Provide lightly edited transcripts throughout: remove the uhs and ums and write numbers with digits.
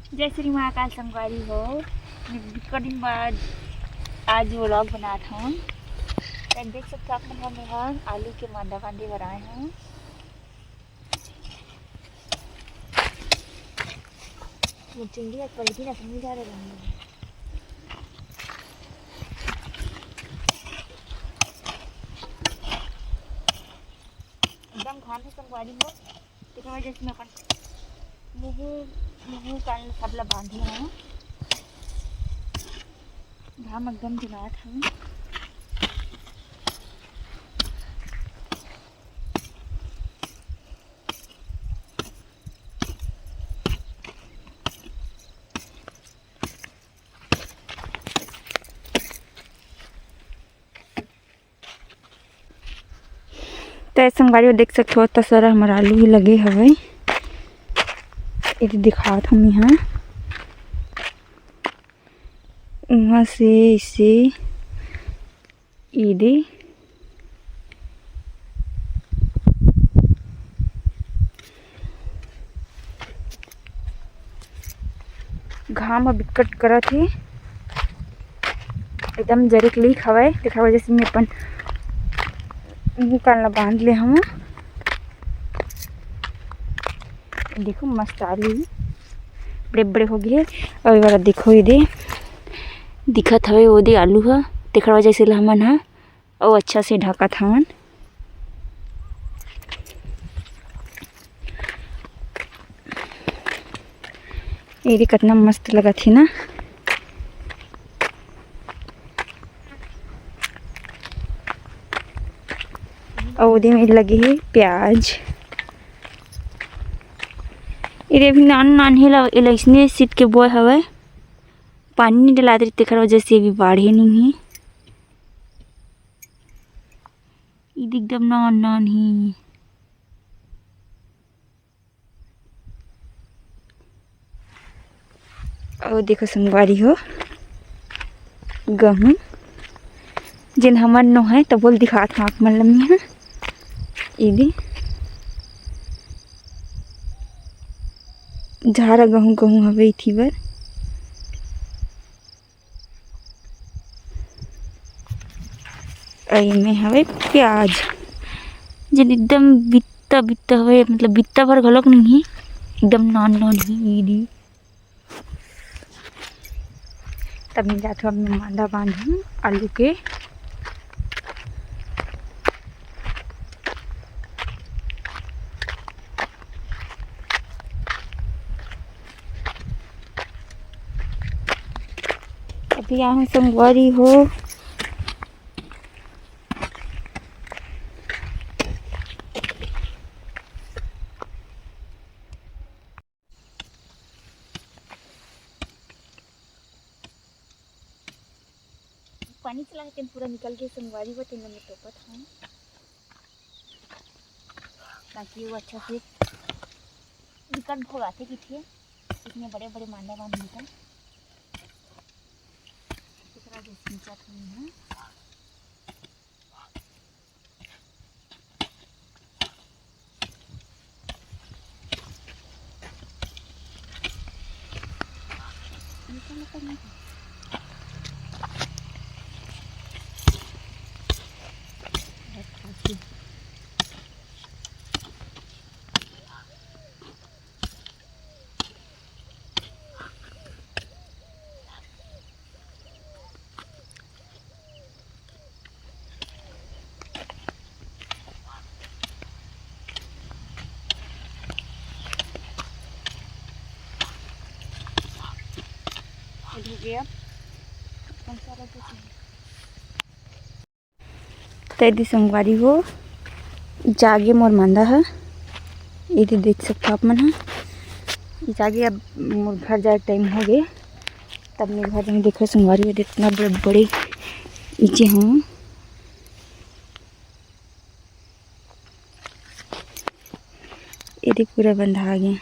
जय श्री महाकाल संगवारी हो। मैं दिन बाद आज व्लॉग बनाता हूँ। देख सकते आप लोग हम यहाँ आलू के मांडा बांधे बनाए हैं। वो चिंगी पड़ी ना समझ जा रहे हैं। एकदम खाने संगवारी हो तो वजह से मैं अपन मुँह कान सबला बांधे हैं। घाम एकदम दिनात है। तो संगवारी देख सकते हो तो सारा हमारा आलू ही लगे हवे। ये दिखात हम यहाँ वहाँ से इसे ईदे घाम बिकट करत है। एकदम जरिक लीक हवे देखा वजह से मैं अपन मुँह कान ला बांध ले हम। देखो मस्त आलू बड़े बड़े हो गए। और ये वाला देखो ये दे दिखत हवे वो दे आलू हा देखा वजह से हमन हा और अच्छा से ढकत हवन। ये कितना मस्त लगत है ना। और उधर में लगे है प्याज। ये भी नान नान है इसने सीट के बोए हवे पानी नहीं डला रही तेखर वजह से अभी बाढ़े नहीं है। एकदम नान नान ही और देखो संगवारी हो गहूँ जिन हमन नो है तो बोल दिखात हाँ मन लम्मी है। ये झारा गहूँ गहूँ हवे इथी बर। में हवे प्याज जिन एकदम बित्ता बित्ता हवे मतलब बित्ता भर घलोक नहीं है एकदम नान नान ही। तब मैं जाते अब मैं मांडा बांधूँ आलू के। अभी यहाँ संगवारी हो पानी चला के पूरा निकल के संगवारी को तेल में टोपत हूँ ताकि वो अच्छा से निकल भोगाते कि थे इसमें बड़े बड़े मांडा बांध निकल दूसरा जो सिंचात हुई है। तैदी संगवारी हो जागे मोर मांदा है। ये देख सकते आप मन है जागे अब मोर घर जाए टाइम हो गए तब मेरे घर में देखो संगवारी इतना बड़े बड़े नीचे हूँ। ये पूरा बंधा आ गया।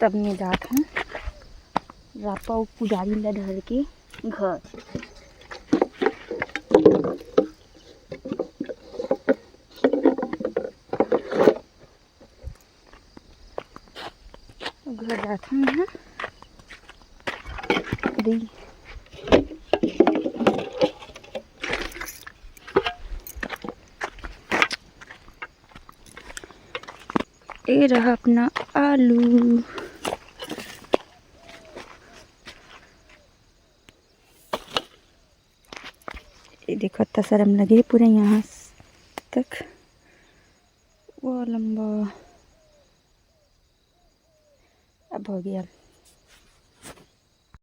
तब मैं जात हूँ रापा पुजारी ला धर के घर। साथ हूँ यहाँ। ये रहा अपना आलू। ये देखो इतना शर्म लगे पूरे यहाँ तक, वो लंबा अब हो गया।